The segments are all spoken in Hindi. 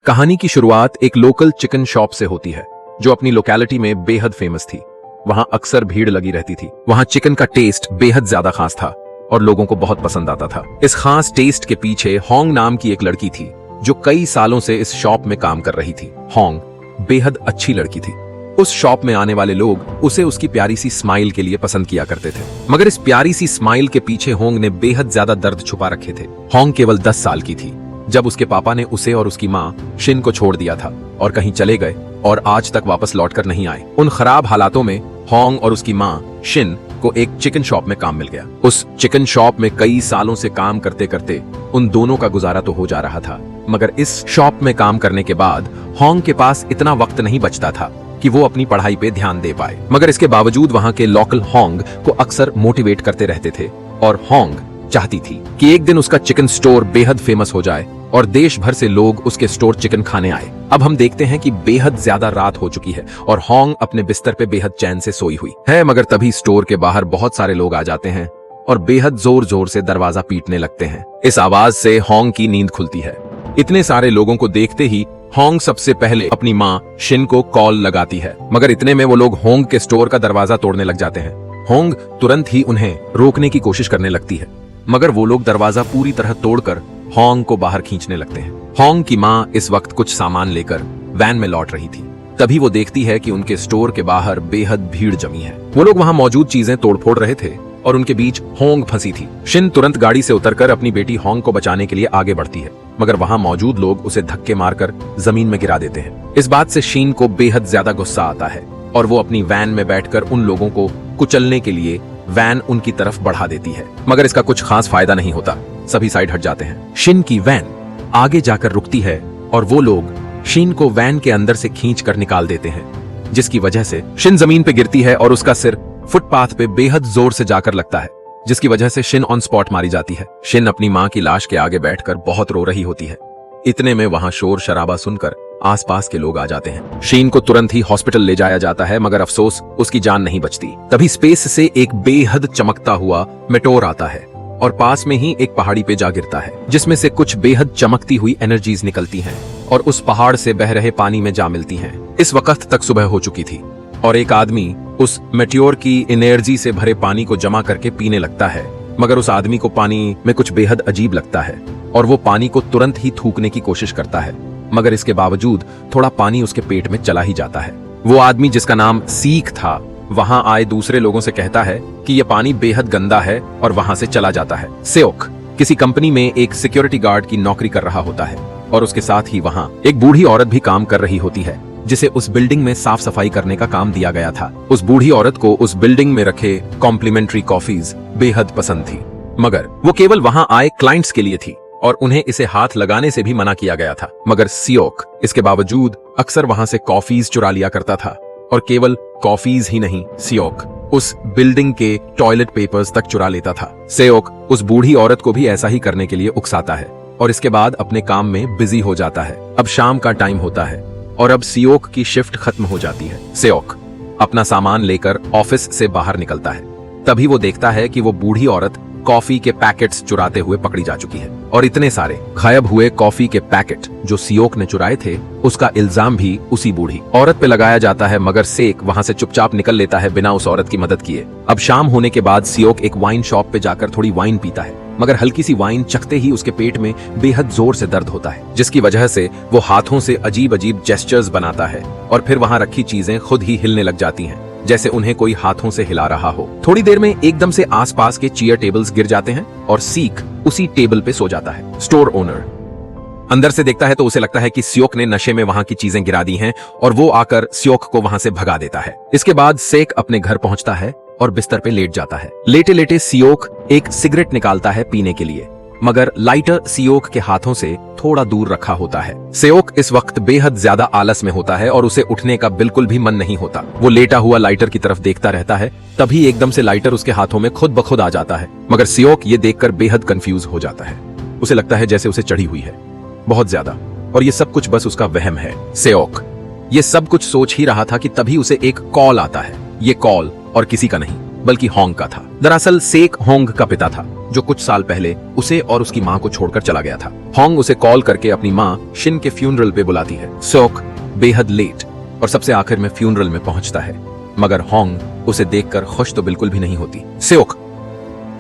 कहानी की शुरुआत एक लोकल चिकन शॉप से होती है जो अपनी लोकेलिटी में बेहद फेमस थी। वहां अक्सर भीड़ लगी रहती थी। वहां चिकन का टेस्ट बेहद ज्यादा खास था और लोगों को बहुत पसंद आता था। इस खास टेस्ट के पीछे होंग नाम की एक लड़की थी जो कई सालों से इस शॉप में काम कर रही थी। होंग बेहद अच्छी लड़की थी। उस शॉप में आने वाले लोग उसे उसकी प्यारी सी स्माइल के लिए पसंद किया करते थे, मगर इस प्यारी सी स्माइल के पीछे होंग ने बेहद ज्यादा दर्द छुपा रखे थे। होंग केवल 10 साल की थी जब उसके पापा ने उसे और उसकी माँ शिन को छोड़ दिया था और कहीं चले गए और आज तक वापस लौटकर नहीं आए। उन खराब हालातों में होंग और उसकी माँ शिन को एक चिकन शॉप में काम मिल गया। उस चिकन शॉप में कई सालों से काम करते करते उन दोनों का गुजारा तो हो जा रहा था, मगर इस शॉप में काम करने के बाद होंग के पास इतना वक्त नहीं बचता था कि वो अपनी पढ़ाई पे ध्यान दे पाए। मगर इसके बावजूद वहां के लोकल होंग को अक्सर मोटिवेट करते रहते थे और होंग चाहती थी कि एक दिन उसका चिकन स्टोर बेहद फेमस हो जाए और देश भर से लोग उसके स्टोर चिकन खाने आए। अब हम देखते हैं कि बेहद ज्यादा रात हो चुकी है और होंग अपने बिस्तर पे बेहद चैन से सोई हुई है, मगर तभी स्टोर के बाहर बहुत सारे लोग आ जाते हैं और बेहद जोर जोर से दरवाजा पीटने लगते हैं। इस आवाज से होंग की नींद खुलती है। इतने सारे लोगों को देखते ही होंग सबसे पहले अपनी माँ शिन को कॉल लगाती है, मगर इतने में वो लोग होंग के स्टोर का दरवाजा तोड़ने लग जाते हैं। होंग तुरंत ही उन्हें रोकने की कोशिश करने लगती है, मगर वो लोग दरवाजा पूरी तरह तोड़कर होंग को बाहर खींचने लगते हैं। होंग की माँ इस वक्त कुछ सामान लेकर वैन में लौट रही थी। तभी वो देखती है कि उनके स्टोर के बाहर बेहद भीड़ जमी है। वो लोग वहां मौजूद चीजें तोड़फोड़ रहे थे और उनके बीच होंग फंसी थी। शिन तुरंत गाड़ी से उतरकर अपनी बेटी होंग को बचाने के लिए आगे बढ़ती है, मगर वहां मौजूद लोग उसे धक्के मारकर जमीन में गिरा देते हैं। इस बात से शिन को बेहद ज्यादा गुस्सा आता है और वो अपनी वैन में बैठकर उन लोगों को कुचलने के लिए वैन उनकी तरफ बढ़ा देती है, मगर इसका कुछ खास फायदा नहीं होता। सभी साइड हट जाते हैं। शिन की वैन आगे जाकर रुकती है और वो लोग शिन को वैन के अंदर से खींचकर निकाल देते हैं, जिसकी वजह से शिन जमीन पे गिरती है और उसका सिर फुटपाथ पे बेहद जोर से जाकर लगता है, जिसकी वजह से शिन ऑन स्पॉट मारी जाती है। शिन अपनी माँ की लाश के आगे बैठकर बहुत रो रही होती है। इतने में वहां शोर शराबा सुनकर आसपास के लोग आ जाते हैं। शिन को तुरंत ही हॉस्पिटल ले जाया जाता है, मगर अफसोस उसकी जान नहीं बचती। तभी स्पेस से एक बेहद चमकता हुआ मेटोर आता है और पास में ही एक पहाड़ी पे जा गिरता है, जिसमें से कुछ बेहद चमकती हुई एनर्जीज निकलती हैं और उस पहाड़ से बह रहे पानी में जा मिलती हैं। इस वक्त तक सुबह हो चुकी थी और एक आदमी उस मेट्योर की एनर्जी से भरे पानी को जमा करके पीने लगता है, मगर उस आदमी को पानी में कुछ बेहद अजीब लगता है और वो पानी को तुरंत ही थूकने की कोशिश करता है, मगर इसके बावजूद थोड़ा पानी उसके पेट में चला ही जाता है। वो आदमी, जिसका नाम सीख था, वहां आए दूसरे लोगों से कहता है कि यह पानी बेहद गंदा है और वहां से चला जाता है। सेओक किसी कंपनी में एक सिक्योरिटी गार्ड की नौकरी कर रहा होता है और उसके साथ ही वहां एक बूढ़ी औरत भी काम कर रही होती है, जिसे उस बिल्डिंग में साफ सफाई करने का काम दिया गया था। उस बूढ़ी औरत को उस बिल्डिंग में रखे कॉम्प्लीमेंट्री कॉफीज बेहद पसंद थी, मगर वो केवल वहां आए क्लाइंट्स के लिए थी और उन्हें इसे हाथ लगाने से भी मना किया गया था। मगर सियोक इसके बावजूद अक्सर वहां से कॉफीज चुरा लिया करता था और केवल कॉफीज ही नहीं, सियोक उस बिल्डिंग के टॉयलेट पेपर्स तक चुरा लेता था। सियोक उस बूढ़ी औरत को भी ऐसा ही करने के लिए उकसाता है और इसके बाद अपने काम में बिजी हो जाता है। अब शाम का टाइम होता है और अब सियोक की शिफ्ट खत्म हो जाती है। सियोक अपना सामान लेकर ऑफिस से बाहर निकलता है। तभी वो देखता है कि वो बूढ़ी औरत कॉफी के पैकेट्स चुराते हुए पकड़ी जा चुकी है और इतने सारे गायब हुए कॉफी के पैकेट जो सियोक ने चुराए थे, उसका इल्जाम भी उसी बूढ़ी औरत पे लगाया जाता है, मगर सेक वहां से चुपचाप निकल लेता है बिना उस औरत की मदद किए। अब शाम होने के बाद सियोक एक वाइन शॉप पे जाकर थोड़ी वाइन पीता है, मगर हल्की सी वाइन चखते ही उसके पेट में बेहद जोर से दर्द होता है, जिसकी वजह से वो हाथों से अजीब अजीब जेस्चर्स बनाता है और फिर वहां रखी चीजें खुद ही हिलने लग जाती हैं, जैसे उन्हें कोई हाथों से हिला रहा हो। थोड़ी देर में एकदम से आसपास के चेयर टेबल्स गिर जाते हैं और सीख उसी टेबल पे सो जाता है। स्टोर ओनर अंदर से देखता है तो उसे लगता है कि सियोक ने नशे में वहां की चीजें गिरा दी हैं और वो आकर सियोक को वहां से भगा देता है। इसके बाद सेक अपने घर पहुंचता है और बिस्तर पे लेट जाता है। लेटे लेटे सियोक एक सिगरेट निकालता है पीने के लिए, मगर लाइटर सियोक के हाथों से थोड़ा दूर रखा होता है। सियोक इस वक्त बेहद ज्यादा आलस में होता है और उसे उठने का बिल्कुल भी मन नहीं होता। वो लेटा हुआ लाइटर की तरफ देखता रहता है, तभी एकदम से लाइटर उसके हाथों में खुद ब खुद आ जाता है, मगर सियोक ये देखकर बेहद कंफ्यूज हो जाता है। उसे लगता है जैसे उसे चढ़ी हुई है बहुत ज्यादा और ये सब कुछ बस उसका वहम है। सियोक ये सब कुछ सोच ही रहा था कि तभी उसे एक कॉल आता है। ये कॉल और किसी का नहीं बल्कि होंग का था। दरअसल सेक होंग का पिता था जो कुछ साल पहले उसे और उसकी माँ को छोड़कर चला गया था। होंग उसे कॉल करके अपनी माँ शिन के फ्यूनरल पे बुलाती है। सियोक बेहद लेट और सबसे आखिर में फ्यूनरल में पहुंचता है, मगर होंग उसे देखकर खुश तो बिल्कुल भी नहीं होती। सियोक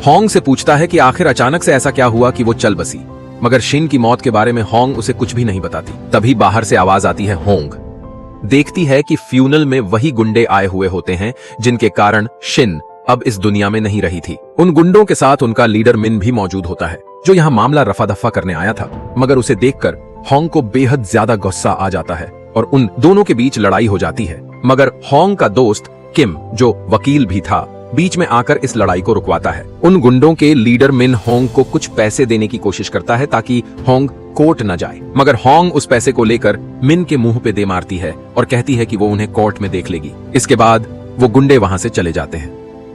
होंग से पूछता है कि आखिर अचानक से ऐसा क्या हुआ कि वो चल बसी, मगर शिन की मौत के बारे में होंग उसे कुछ भी नहीं बताती। तभी बाहर से आवाज आती है। होंग देखती है कि फ्यूनल में वही गुंडे आए हुए होते हैं जिनके कारण शिन अब इस दुनिया में नहीं रही थी। उन गुंडों के साथ उनका लीडर मिन भी मौजूद होता है, जो यहाँ मामला रफा दफा करने आया था। मगर उसे देखकर होंग को बेहद ज्यादा गुस्सा आ जाता है और उन दोनों के बीच लड़ाई हो जाती है। मगर होंग का दोस्त किम, जो वकील भी था, बीच में आकर इस लड़ाई को रुकवाता है। उन गुंडों के लीडर मिन होंग को कुछ पैसे देने की कोशिश करता है ताकि होंग कोर्ट न जाए, मगर होंग उस पैसे को लेकर मिन के मुंह पे दे मारती है और कहती है कि वो उन्हें कोर्ट में देख लेगी। इसके बाद वो गुंडे वहां से चले जाते हैं।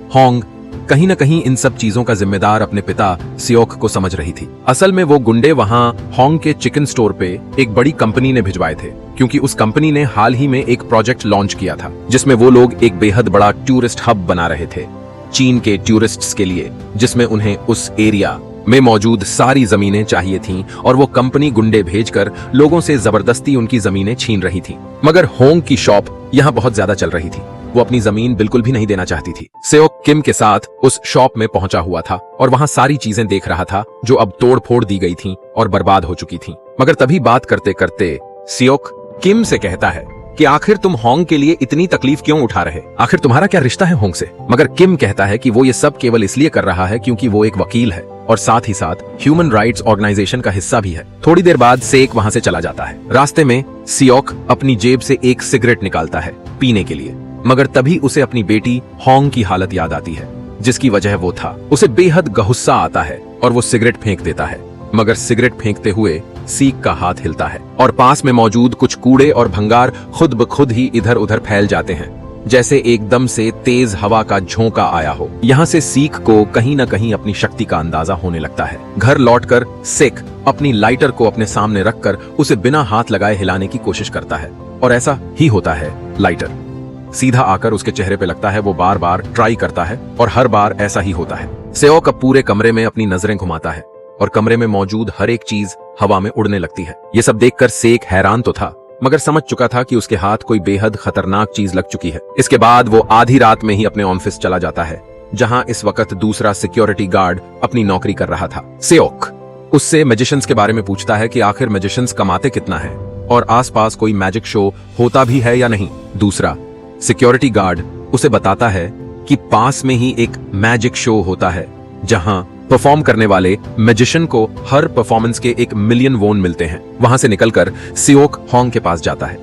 होंग कहीं न कहीं इन सब चीजों का जिम्मेदार अपने पिता सियोक को समझ रही थी। असल में वो गुंडे वहां होंग के चिकन स्टोर पे एक बड़ी कंपनी ने भिजवाए थे, क्योंकि उस कंपनी ने हाल ही में एक प्रोजेक्ट लॉन्च किया था जिसमें वो लोग एक बेहद बड़ा टूरिस्ट हब बना रहे थे चीन के टूरिस्ट्स के लिए, जिसमें उन्हें उस एरिया में मौजूद सारी जमीनें चाहिए थीं और वो कंपनी गुंडे भेजकर लोगों से जबरदस्ती उनकी जमीनें छीन रही थी। मगर होंग की शॉप यहाँ बहुत ज्यादा चल रही थी, वो अपनी जमीन बिल्कुल भी नहीं देना चाहती थी। सियोक किम के साथ उस शॉप में पहुंचा हुआ था और वहां सारी चीजें देख रहा था जो अब तोड़ फोड़ दी गई थीं और बर्बाद हो चुकी थीं। मगर तभी बात करते करते सियोक किम से कहता है कि आखिर तुम होंग के लिए इतनी तकलीफ क्यों उठा रहे, आखिर तुम्हारा क्या रिश्ता है होंग से। मगर किम कहता है कि वो ये सब केवल इसलिए कर रहा है क्योंकि वो एक वकील है और साथ ही साथ ह्यूमन राइट्स ऑर्गेनाइजेशन का हिस्सा भी है। थोड़ी देर बाद सेक वहां से चला जाता है। रास्ते में सियोक अपनी जेब से एक सिगरेट निकालता है पीने के लिए, मगर तभी उसे अपनी बेटी होंग की हालत याद आती है, जिसकी वजह वो था। उसे बेहद गुस्सा आता है और वो सिगरेट फेंक देता है, मगर सिगरेट फेंकते हुए सीक का हाथ हिलता है और पास में मौजूद कुछ कूड़े और भंगार खुद ब खुद ही इधर उधर फैल जाते हैं, जैसे एकदम से तेज हवा का झोंका आया हो। यहाँ से सीक को कहीं न कहीं अपनी शक्ति का अंदाजा होने लगता है। घर लौटकर सिक अपनी लाइटर को अपने सामने रखकर उसे बिना हाथ लगाए हिलाने की कोशिश करता है और ऐसा ही होता है। लाइटर सीधा आकर उसके चेहरे पे लगता है। वो बार बार ट्राई करता है और हर बार ऐसा ही होता है। सियोक अब पूरे कमरे में अपनी नजरें घुमाता है और कमरे में मौजूद हर एक चीज हवा में उड़ने लगती है। ये सब देखकर सेक हैरान तो था, मगर समझ चुका था कि उसके हाथ कोई बेहद खतरनाक चीज लग चुकी है। इसके बाद वो आधी रात में ही अपने ऑफिस चला जाता है, जहां इस वक्त दूसरा सिक्योरिटी गार्ड अपनी नौकरी कर रहा था। सियोक उससे मैजिशियंस के बारे में पूछता है कि आखिर मैजिशियंस कमाते कितना है और आसपास कोई मैजिक शो होता भी है या नहीं। दूसरा सिक्योरिटी गार्ड उसे बताता है कि पास में ही एक मैजिक शो होता है जहां परफॉर्म करने वाले मैजिशियन को हर परफॉर्मेंस के 1 मिलियन वोन मिलते हैं। वहां से निकलकर सियोक होंग के पास जाता है।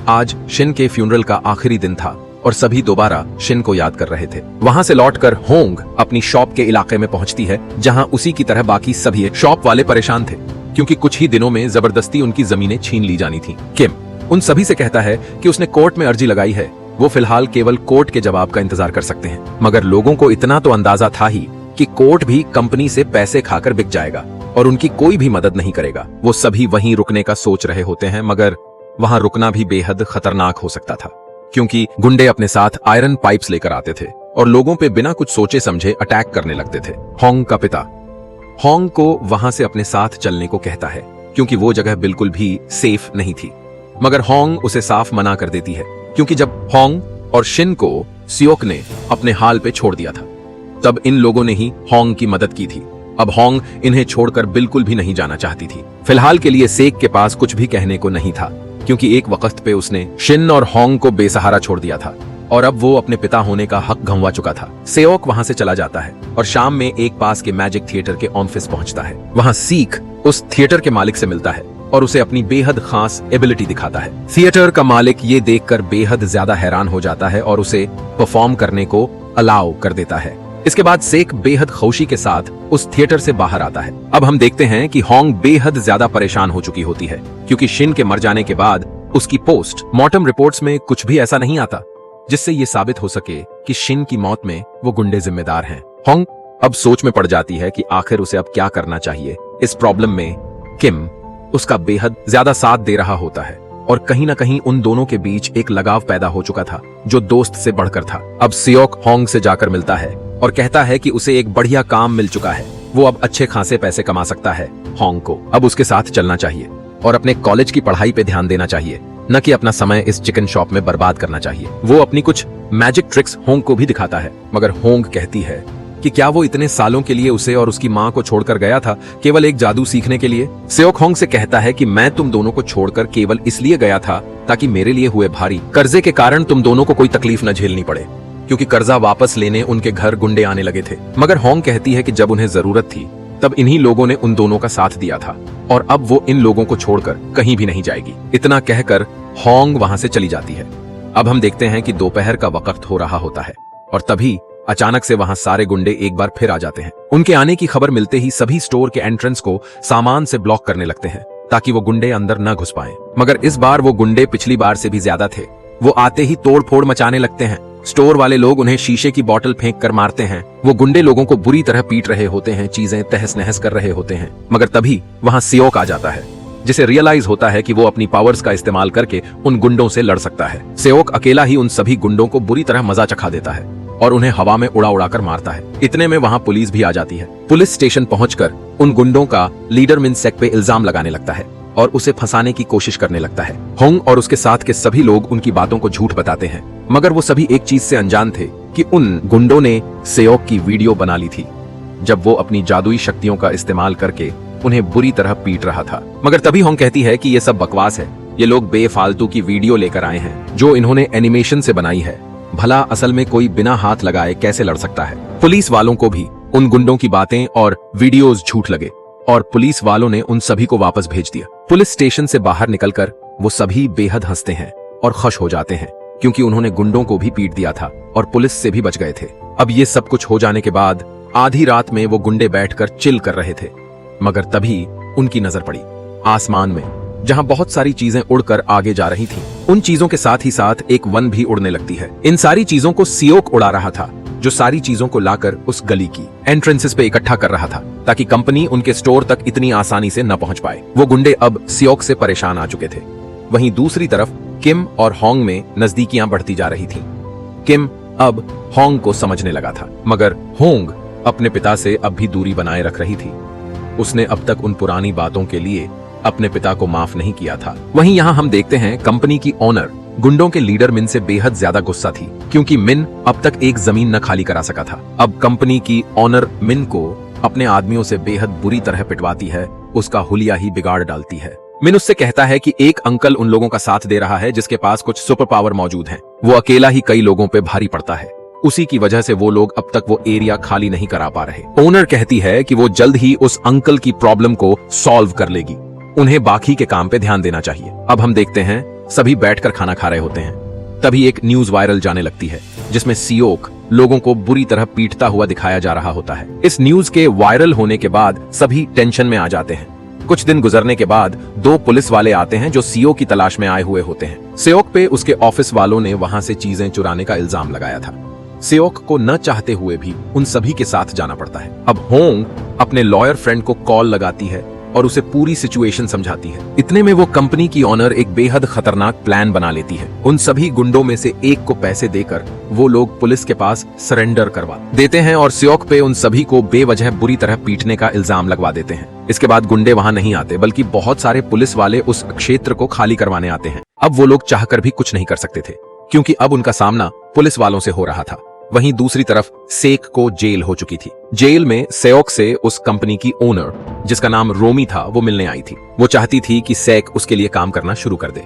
आज शिन के फ्यूनरल का आखिरी दिन था और सभी दोबारा शिन को याद कर रहे थे। वहां से लौटकर होंग अपनी शॉप के इलाके में पहुंचती है, जहां उसी की तरह बाकी सभी शॉप वाले परेशान थे, क्योंकि कुछ ही दिनों में जबरदस्ती उनकी जमीनें छीन ली जानी थी। किम उन सभी से कहता है कि उसने कोर्ट में अर्जी लगाई है, वो फिलहाल केवल कोर्ट के जवाब का इंतजार कर सकते हैं। मगर लोगों को इतना तो अंदाजा था ही कि कोर्ट भी कंपनी से पैसे खाकर बिक जाएगा और उनकी कोई भी मदद नहीं करेगा। वो सभी वहीं रुकने का सोच रहे होते हैं, मगर वहां रुकना भी बेहद खतरनाक हो सकता था, क्योंकि गुंडे अपने साथ आयरन पाइप्स लेकर आते थे और लोगों पे बिना कुछ सोचे समझे अटैक करने लगते थे। होंग का पिता होंग को वहां से अपने साथ चलने को कहता है, क्योंकि वो जगह बिल्कुल भी सेफ नहीं थी, मगर होंग उसे साफ मना कर देती है, क्योंकि जब होंग और शिन को सियोक ने अपने हाल पे छोड़ दिया था, तब इन लोगों ने ही होंग की मदद की थी। अब होंग इन्हें छोड़कर बिल्कुल भी नहीं जाना चाहती थी। फिलहाल के लिए सेक के पास कुछ भी कहने को नहीं था, क्योंकि एक वक्त पे उसने शिन और होंग को बेसहारा छोड़ दिया था और अब वो अपने पिता होने का हक गंवा चुका था। सियोक वहां से चला जाता है और शाम में एक पास के मैजिक थिएटर के ऑफिस पहुंचता है। वहां सीक उस थिएटर के मालिक से मिलता है और उसे अपनी बेहद खास एबिलिटी दिखाता है। थिएटर का मालिक ये देखकर बेहद ज्यादा हैरान हो जाता है और उसे परफॉर्म करने को अलाउ कर देता है। इसके बाद सेक बेहद खुशी के साथ उस थिएटर से बाहर आता है। अब हम देखते हैं कि होंग बेहद ज्यादा परेशान हो चुकी होती है, क्योंकि शिन के मर जाने के बाद उसकी पोस्ट मॉर्टम रिपोर्ट्स में कुछ भी ऐसा नहीं आता जिससे ये साबित हो सके कि शिन की मौत में वो गुंडे जिम्मेदार हैं। होंग अब सोच में पड़ जाती है कि आखिर उसे अब क्या करना चाहिए। इस प्रॉब्लम में किम उसका बेहद ज्यादा साथ दे रहा होता है और कहीं ना कहीं उन दोनों के बीच एक लगाव पैदा हो चुका था जो दोस्त से बढ़कर था। अब सियोक होंग से जाकर मिलता है और कहता है कि उसे एक बढ़िया काम मिल चुका है वो अब अच्छे खासे पैसे कमा सकता है। होंग को अब उसके साथ चलना चाहिए और अपने कॉलेज की पढ़ाई पे ध्यान देना चाहिए, न कि अपना समय इस चिकन शॉप में बर्बाद करना चाहिए। वो अपनी कुछ मैजिक ट्रिक्स होंग को भी दिखाता है, मगर होंग कहती है कि क्या वो इतने सालों के लिए उसे और उसकी माँ को छोड़कर गया था केवल एक जादू सीखने के लिए। सेओक होंग से कहता है कि मैं तुम दोनों को छोड़कर केवल इसलिए गया था ताकि मेरे लिए हुए भारी कर्जे के कारण तुम दोनों को कोई तकलीफ न झेलनी पड़े, क्योंकि कर्जा वापस लेने उनके घर गुंडे आने लगे थे। मगर होंग कहती है कि जब उन्हें जरूरत थी तब इन्हीं लोगों ने उन दोनों का साथ दिया था और अब वो इन लोगों को छोड़कर कहीं भी नहीं जाएगी। इतना कहकर होंग वहां से चली जाती है। अब हम देखते हैं कि दोपहर का वक्त हो रहा होता है और तभी अचानक से वहां सारे गुंडे एक बार फिर आ जाते हैं। उनके आने की खबर मिलते ही सभी स्टोर के एंट्रेंस को सामान से ब्लॉक करने लगते हैं ताकि वो गुंडे अंदर न घुस पाएं। मगर इस बार वो गुंडे पिछली बार से भी ज्यादा थे। वो आते ही तोड़ फोड़ मचाने लगते हैं। स्टोर वाले लोग उन्हें शीशे की बोतल फेंक कर मारते हैं। वो गुंडे लोगों को बुरी तरह पीट रहे होते हैं, चीजें तहस नहस कर रहे होते हैं। मगर तभी वहां सियोक आ जाता है, जिसे रियलाइज होता है कि वो अपनी पावर्स का इस्तेमाल करके उन गुंडों से लड़ सकता है। सियोक अकेला ही उन सभी गुंडों को बुरी तरह मजा चखा देता है और उन्हें हवा में उड़ा उड़ा कर मारता है। इतने में वहां पुलिस भी आ जाती है। पुलिस स्टेशन पहुंचकर उन गुंडों का लीडर मिन सेक पे इल्जाम लगाने लगता है और उसे फंसाने की कोशिश करने लगता है। होंग और उसके साथ के सभी लोग उनकी बातों को झूठ बताते हैं, मगर वो सभी एक चीज से अनजान थे कि उन गुंडों ने सेओक की वीडियो बना ली थी जब वो अपनी जादुई शक्तियों का इस्तेमाल करके उन्हें बुरी तरह पीट रहा था। मगर तभी होंग कहती है कि ये सब बकवास है, ये लोग बेफालतू की वीडियो लेकर आए हैं जो इन्होंने एनिमेशन से बनाई है। भला असल में कोई बिना हाथ लगाए कैसे लड़ सकता है। पुलिस वालों को भी उन गुंडों की बातें और वीडियोस झूठ लगे और पुलिस वालों ने उन सभी को वापस भेज दिया। पुलिस स्टेशन से बाहर निकलकर वो सभी बेहद हंसते हैं और खुश हो जाते हैं, क्योंकि उन्होंने गुंडों को भी पीट दिया था और पुलिस से भी बच गए थे। अब ये सब कुछ हो जाने के बाद आधी रात में वो गुंडे बैठकर चिल कर रहे थे, मगर तभी उनकी नजर पड़ी आसमान में, जहां बहुत सारी चीजें उड़कर आगे जा रही थीं। उन चीजों के साथ ही साथ एक वन भी उड़ने लगती है। इन सारी चीजों को सियोक उड़ा रहा था, जो सारी चीजों को लाकर उस गली की एंट्रेंसेस पे इकट्ठा कर रहा था ताकि कंपनी उनके स्टोर तक इतनी आसानी से न पहुंच पाए। वो गुंडे अब सियोक से परेशान आ चुके थे। वहीं दूसरी तरफ किम और होंग में नजदीकियां बढ़ती जा रही थीं। किम अब होंग को समझने लगा था, मगर होंग अपने पिता से अब भी दूरी बनाए रख रही थी। उसने अब तक उन पुरानी बातों के लिए अपने पिता को माफ नहीं किया था। वहीं यहाँ हम देखते हैं कंपनी की ओनर गुंडों के लीडर मिन से बेहद ज्यादा गुस्सा थी, क्योंकि मिन अब तक एक जमीन न खाली करा सका था। अब कंपनी की ओनर मिन को अपने आदमियों से बेहद बुरी तरह पिटवाती है, उसका हुलिया ही बिगाड़ डालती है। मिन उससे कहता है कि एक अंकल उन लोगों का साथ दे रहा है जिसके पास कुछ सुपर पावर मौजूद हैं। वो अकेला ही कई लोगों पे भारी पड़ता है, उसी की वजह से वो लोग अब तक वो एरिया खाली नहीं करा पा रहे। ओनर कहती है कि वो जल्द ही उस अंकल की प्रॉब्लम को सॉल्व कर लेगी, उन्हें बाकी के काम पे ध्यान देना चाहिए। अब हम देखते हैं सभी बैठकर खाना खा रहे होते हैं। तभी एक न्यूज वायरल जाने लगती है जिसमें सियोक लोगों को बुरी तरह पीटता हुआ दिखाया जा रहा होता है। इस न्यूज के वायरल होने के बाद सभी टेंशन में आ जाते हैं। कुछ दिन गुजरने के बाद 2 पुलिस वाले आते हैं जो सियोक की तलाश में आए हुए होते हैं। सियोक पे उसके ऑफिस वालों ने वहां से चीजें चुराने का इल्जाम लगाया था। सियोक को न चाहते हुए भी उन सभी के साथ जाना पड़ता है। अब होंग अपने लॉयर फ्रेंड को कॉल लगाती है और उसे पूरी सिचुएशन समझाती है। इतने में वो कंपनी की ओनर एक बेहद खतरनाक प्लान बना लेती है। उन सभी गुंडों में से एक को पैसे देकर वो लोग पुलिस के पास सरेंडर करवा देते हैं और सियोक पे उन सभी को बेवजह बुरी तरह पीटने का इल्जाम लगवा देते हैं। इसके बाद गुंडे वहां नहीं आते, बल्कि बहुत सारे पुलिस वाले उस क्षेत्र को खाली करवाने आते हैं। अब वो लोग चाहकर भी कुछ नहीं कर सकते थे, क्योंकि अब उनका सामना पुलिस वालों से हो रहा था। वहीं दूसरी तरफ सेक को जेल हो चुकी थी। जेल में सेओक से उस कंपनी की ओनर, जिसका नाम रोमी था, वो मिलने आई थी। वो चाहती थी कि सेक उसके लिए काम करना शुरू कर दे।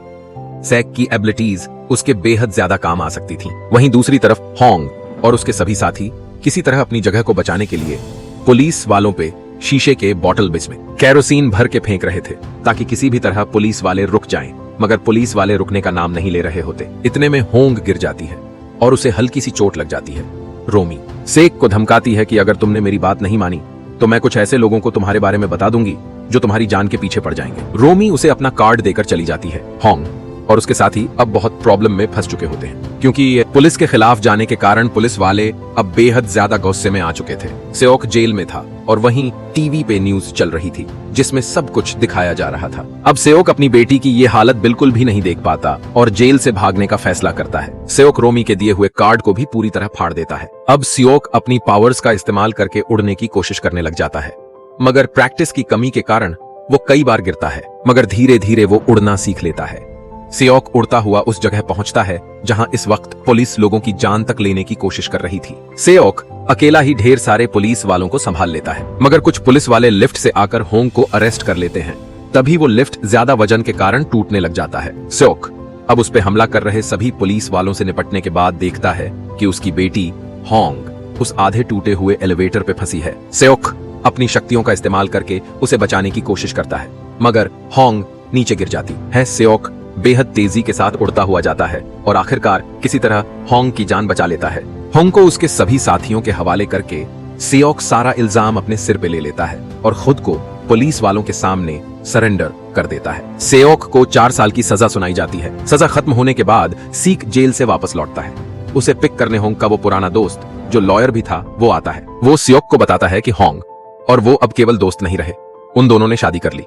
सेक की एबिलिटीज उसके बेहद ज्यादा काम आ सकती थी। वहीं दूसरी तरफ होंग और उसके सभी साथी किसी तरह अपनी जगह को बचाने के लिए पुलिस वालों पे शीशे के बॉटल बिच में केरोसिन भर के फेंक रहे थे ताकि किसी भी तरह पुलिस वाले रुक जाएं। मगर पुलिस वाले रुकने का नाम नहीं ले रहे होते। इतने में होंग गिर जाती है और उसे हल्की सी चोट लग जाती है। रोमी सेक को धमकाती है कि अगर तुमने मेरी बात नहीं मानी तो मैं कुछ ऐसे लोगों को तुम्हारे बारे में बता दूंगी जो तुम्हारी जान के पीछे पड़ जाएंगे। रोमी उसे अपना कार्ड देकर चली जाती है। होंग और उसके साथी अब बहुत प्रॉब्लम में फंस चुके होते हैं, क्योंकि पुलिस के खिलाफ जाने के कारण पुलिस वाले अब बेहद ज्यादा गुस्से में आ चुके थे। सेओक जेल में था और वहीं टीवी पे न्यूज चल रही थी जिसमें सब कुछ दिखाया जा रहा था। अब सेओक अपनी बेटी की ये हालत बिल्कुल भी नहीं देख पाता और जेल से भागने का फैसला करता है। सेओक रोमी के दिए हुए कार्ड को भी पूरी तरह फाड़ देता है। अब सेओक अपनी पावर्स का इस्तेमाल करके उड़ने की कोशिश करने लग जाता है, मगर प्रैक्टिस की कमी के कारण वो कई बार गिरता है, मगर धीरे धीरे वो उड़ना सीख लेता है। सेओक उड़ता हुआ उस जगह पहुंचता है जहां इस वक्त पुलिस लोगों की जान तक लेने की कोशिश कर रही थी। सेओक अकेला ही ढेर सारे पुलिस वालों को संभाल लेता है, मगर कुछ पुलिस वाले लिफ्ट से आकर होंग को अरेस्ट कर लेते हैं। तभी वो लिफ्ट ज्यादा वजन के कारण टूटने लग जाता है। सेओक अब उस पे हमला कर रहे सभी पुलिस वालों से निपटने के बाद देखता है कि उसकी बेटी होंग उस आधे टूटे हुए एलिवेटर पे फंसी है। सेओक अपनी शक्तियों का इस्तेमाल करके उसे बचाने की कोशिश करता है, मगर होंग नीचे गिर जाती है। सेओक बेहद तेजी के साथ उड़ता हुआ जाता है और आखिरकार किसी तरह होंग की जान बचा लेता है। होंग को उसके सभी साथियों के हवाले करके सेओक सारा इल्जाम अपने सिर पे ले लेता है और खुद को पुलिस वालों के सामने सरेंडर कर देता है। सेओक को 4 साल की सजा सुनाई जाती है। सजा खत्म होने के बाद सीक जेल से वापस लौटता है। उसे पिक करने होंग का वो पुराना दोस्त जो लॉयर भी था वो आता है। वो सेओक को बताता है कि होंग और वो अब केवल दोस्त नहीं रहे, उन दोनों ने शादी कर ली।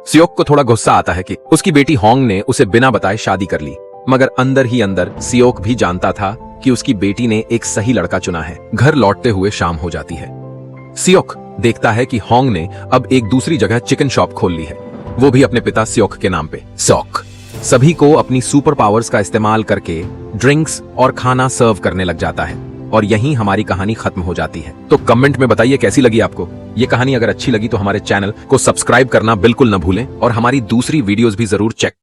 सेओक को थोड़ा गुस्सा आता है कि उसकी बेटी होंग ने उसे बिना बताए शादी कर ली, मगर अंदर ही अंदर सेओक भी जानता था कि उसकी बेटी ने एक सही लड़का चुना है। घर लौटते हुए शाम हो जाती है। सेओक देखता है कि होंग ने अब एक दूसरी जगह चिकन शॉप खोल ली है, वो भी अपने पिता सेओक के नाम पे। सेओक सभी को अपनी सुपर पावर्स का इस्तेमाल करके ड्रिंक्स और खाना सर्व करने लग जाता है और यहीं हमारी कहानी खत्म हो जाती है। तो कमेंट में बताइए कैसी लगी आपको ये कहानी। अगर अच्छी लगी तो हमारे चैनल को सब्सक्राइब करना बिल्कुल न भूलें और हमारी दूसरी वीडियोस भी जरूर चेक